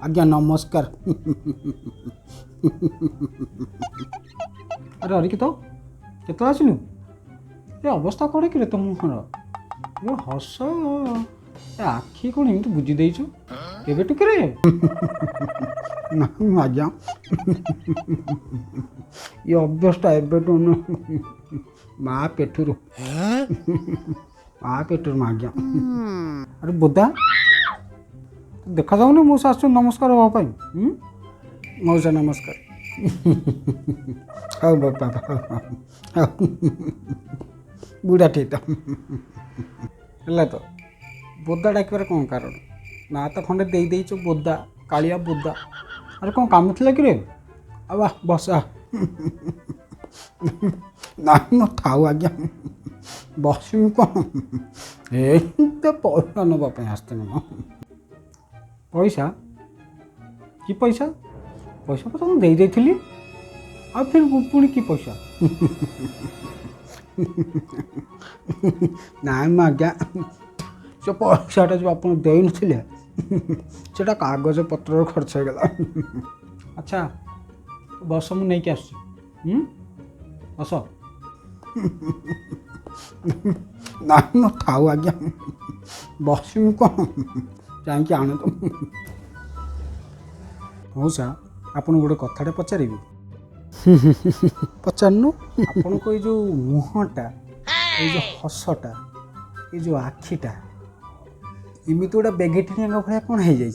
आज्ञा नमस्कार। अरे अरे तो केत आसिलु ये अवस्था कौन कि तुम मुहर ये हस ए आखि कौन एमती बुझी देचु केबे टुके ना आज्ञा ये अभ्यसटा एबेटू माँ पेटू माँ पेटू आज्ञा। अरे बोदा देखा जाऊनी मौसा आस नमस्कार हाँपाई मौसा नमस्कार। हाँ बापा बुढ़ा ठीक है तो बोदा डाकिबार कौन कारण ना तो खंडे दे देचु बोदा कालिया बोदा। अरे कौन काम थी कि रे अब बस ना थाऊ आज्ञा बसमि कौन ए पैसा नापी आसते पैसा कि पैसा पैसा तो दे देती आ फिर पुणी कि पैसा ना आज्ञा से पैसाटा जो आप दे नथिले सेटा कागज पत्र खर्च हो गला। अच्छा बस मु नहीं के आस बस ना थाऊ आज्ञा बसमि कौन जाकि आण तो मौसा आपन गोटे कथाटे पचारि पचारनु आपन को जो मुहटा ये जो हसटा ये जो आखिटा इमित गोटे बेगेटिनिया भाया कौन हो जाए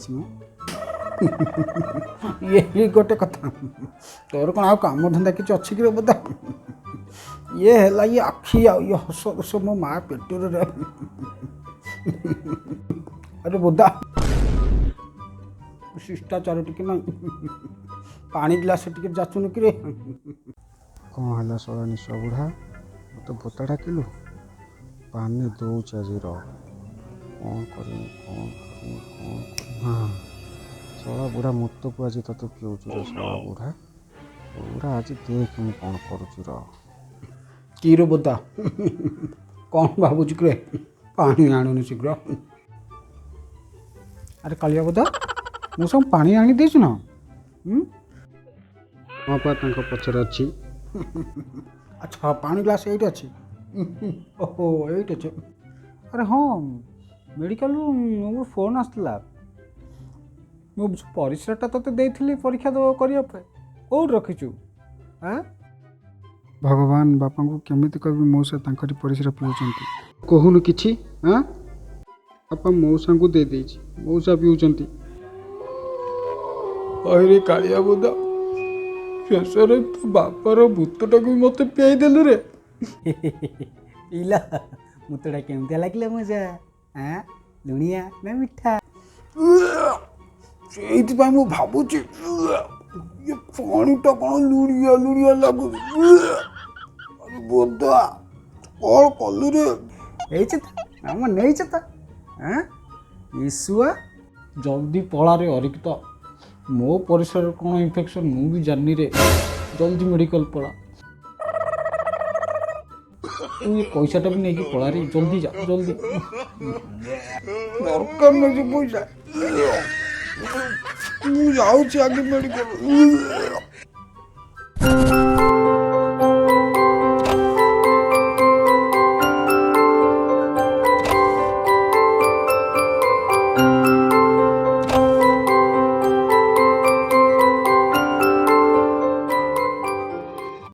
ये गोटे कथा तोर कौन आ काम धंदा कि अच्छी कि बता ये है ये आखि आ ये हस दस मो माँ पेटर अरे बोदा शिष्टाचार टिके ना पानी गिलास टिके जाचुन कि कौन है सड़ा निशा बुढ़ा मत बोता डाकिलु पानी दौच आज कौन कर हाँ सड़ा बुढ़ा मत को आज तत पिउचु रे सड़ा बुढ़ा बुढ़ा आज देख मु कौन करुचु कि रे बोदा कौन भावुच कि पानी आणुनि शीघ्र। अरे कालिया बोदा मो सब पानी आनी देछु ना हाँ पा पचर अच्छी अच्छा पानी ग्लास ये अच्छी ओहो ये अच्छे। अरे हाँ मेडिकल मोर फोन आसला मो परिश्राटा तोते देइथिली परीक्षा दो करिया पे कौन रखिचु हाँ भगवान बापा को केमिति कहबी मौसा तांकरी परिश्रा पिउचंती कहूनु किछि हाँ बापा मौसा को दे देछि मौसा पिउचंती। अरे कालिया बोदा शेष तो बापार भूतटा भी मत पियाई देलु रे पीला भूतटा केमती लगे मजा हाँ लुणिया ना मिठा से भावुची ये पानीटा कौन लुणिया लुणिया लगु अरे बोदा कौन कलु रे आम नहीं हाँ ईशुआ जल्दी पड़ा रे अरिकित मो परिसर कौन इन्फेक्शन मु भी जानी रे जल्दी मेडिकल पड़ा तू ये पैसाटा भी नहीं पड़ा रे जल्दी जा जल्दी दरकार नहीं पैसा मुझे आगे मेडिकल